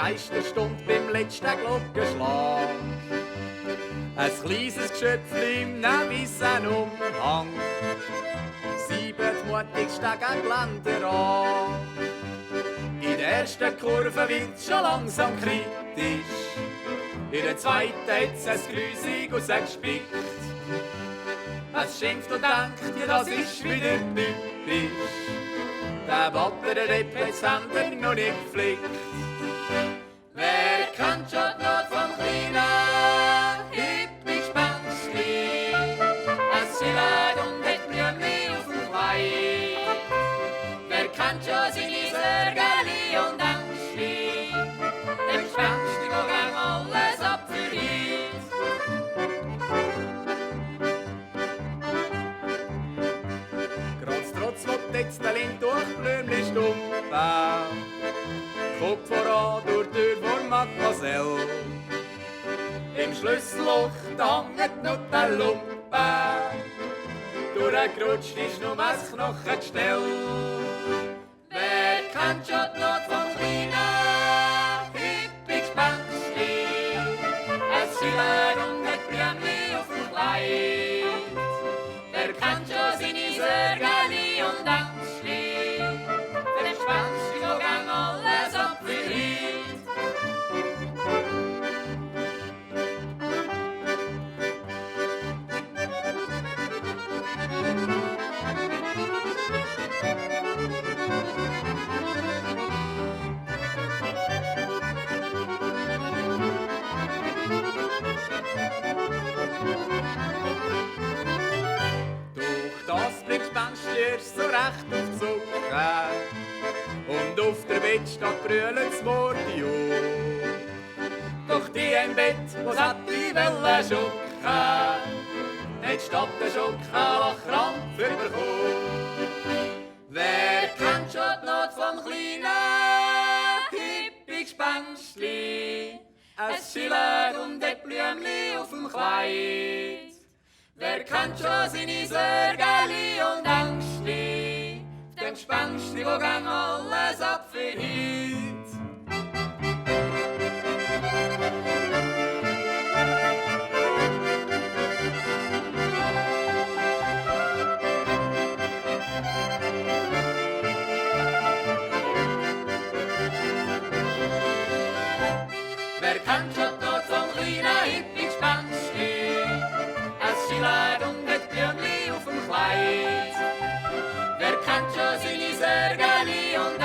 Geisterstunde beim letzten Glockenschlag. Ein kleines Geschöpfli im weißen Umhang siebet mutig gegen Geländer an. In der ersten Kurve wird's schon langsam kritisch, in der zweiten hat's ein Grüßig und es gespickt. Es schimpft und denkt, ja, das ist wieder typisch. Der Batter Repräsentant noch nicht gepflegt. Wer kennt schon die Not vom kleinen Hippie-Gespenstli? Es schillert und hat Blümchen auf dem Kleid. Wer kennt schon seine Sorgeli und Ängstli? Dem Gespenstli, wo gern alles ab für heute. Trotz wird jetzt der Lind durch Blümchen stumpen. Kopf voran durch die Tür vor Mademoiselle. Im Schlüsselloch hängt noch der Lumpen. Durchgerutscht ist nur ein Knochengestell. Wer kennt schon die Not vom kleinen Hippie-Gespenstli? Es schillert und hat Blümchen auf dem Kleid. Wer kennt schon seine Sorgeli und Ängstli? Für den Gespenstli, wo gern alles ab für heute. So recht auf Zucker und auf der Bettstatt brüllen's Mordio. Doch die im Bett, was hat die Welle schucken, hat statt der Schucken Lachkrampf bekommen. Wer kennt schon die Not vom kleinen Hippie-Gespenstli? Es schillert und hat Blümchen auf dem Kleid. Wer kennt schon seine Sorgeli und Ängstli? Dem Gespenstli, wo gern alles ab für heute. Wer kennt schon die Not vom kleinen Hippie-Gespenstli? Es schillert und hat Blümchen auf dem Kleid. Wer kennt schon seine Sorgeli und